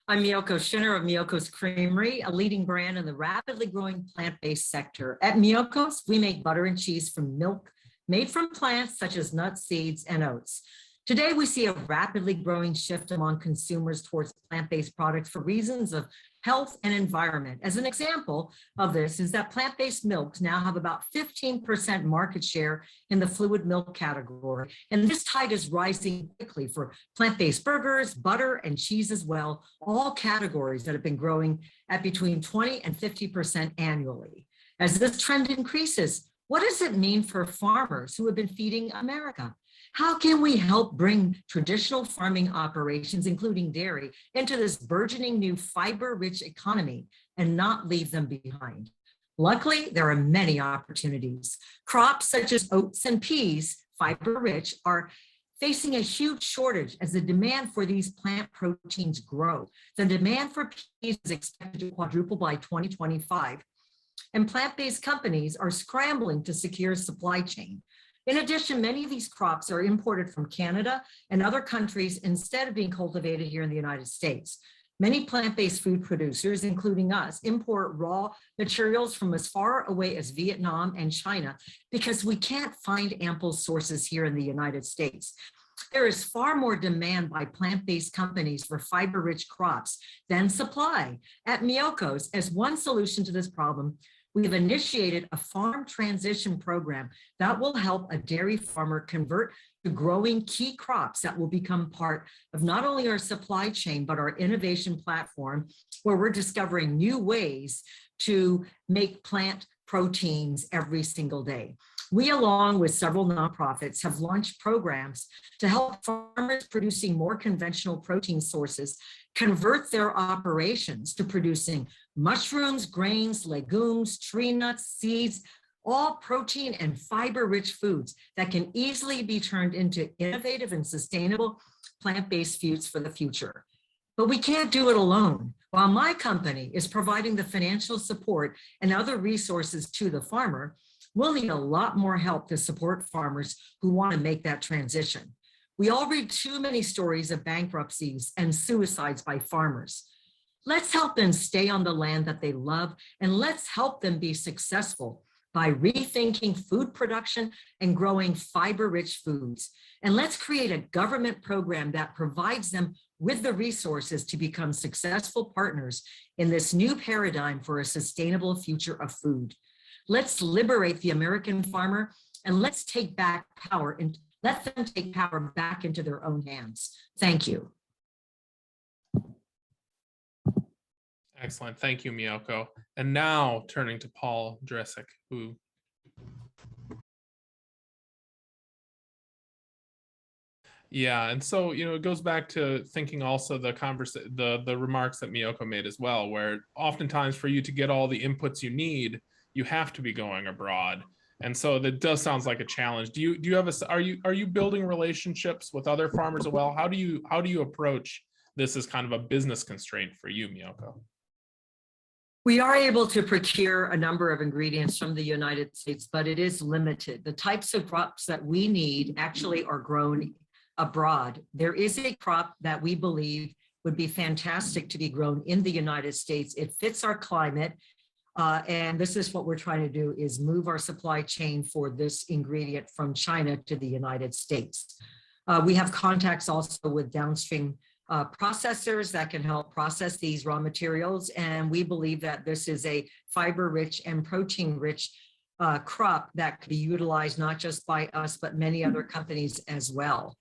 I'm Miyoko Schinner of Miyoko's Creamery, a leading brand in the rapidly growing plant-based sector. At Miyoko's, we make butter and cheese from milk made from plants such as nuts, seeds, and oats. Today, we see a rapidly growing shift among consumers towards plant-based products for reasons of health and environment. As an example of this is that plant-based milks now have about 15% market share in the fluid milk category. And this tide is rising quickly for plant-based burgers, butter, and cheese as well, all categories that have been growing at between 20 and 50% annually. As this trend increases, what does it mean for farmers who have been feeding America? How can we help bring traditional farming operations, including dairy, into this burgeoning new fiber-rich economy and not leave them behind? Luckily, there are many opportunities. Crops such as oats and peas, fiber-rich, are facing a huge shortage as the demand for these plant proteins grow. The demand for peas is expected to quadruple by 2025, and plant-based companies are scrambling to secure a supply chain. In addition, many of these crops are imported from Canada and other countries instead of being cultivated here in the United States. Many plant-based food producers, including us, import raw materials from as far away as Vietnam and China because we can't find ample sources here in the United States. There is far more demand by plant-based companies for fiber-rich crops than supply. At Miyoko's, as one solution to this problem, we have initiated a farm transition program that will help a dairy farmer convert to growing key crops that will become part of not only our supply chain, but our innovation platform, where we're discovering new ways to make plant proteins every single day. We, along with several nonprofits, have launched programs to help farmers producing more conventional protein sources convert their operations to producing mushrooms, grains, legumes, tree nuts, seeds, all protein and fiber-rich foods that can easily be turned into innovative and sustainable plant-based foods for the future. But we can't do it alone. While my company is providing the financial support and other resources to the farmer, we'll need a lot more help to support farmers who want to make that transition. We all read too many stories of bankruptcies and suicides by farmers. Let's help them stay on the land that they love, and let's help them be successful by rethinking food production and growing fiber-rich foods. And let's create a government program that provides them with the resources to become successful partners in this new paradigm for a sustainable future of food. Let's liberate the American farmer, and let's take back power and let them take power back into their own hands. Thank you. Excellent. Thank you, Miyoko. And now turning to Paul Dresick, who yeah, and so it goes back to thinking also the remarks that Miyoko made as well, where oftentimes for you to get all the inputs you need, you have to be going abroad. And so that does sounds like a challenge. Do you have are you building relationships with other farmers as well? How do you approach this as kind of a business constraint for you, Miyoko? We are able to procure a number of ingredients from the United States, but it is limited. The types of crops that we need actually are grown abroad. There is a crop that we believe would be fantastic to be grown in the United States. It fits our climate. And this is what we're trying to do, is move our supply chain for this ingredient from China to the United States. We have contacts also with downstream processors that can help process these raw materials. And we believe that this is a fiber-rich and protein-rich crop that could be utilized not just by us, but many other companies as well.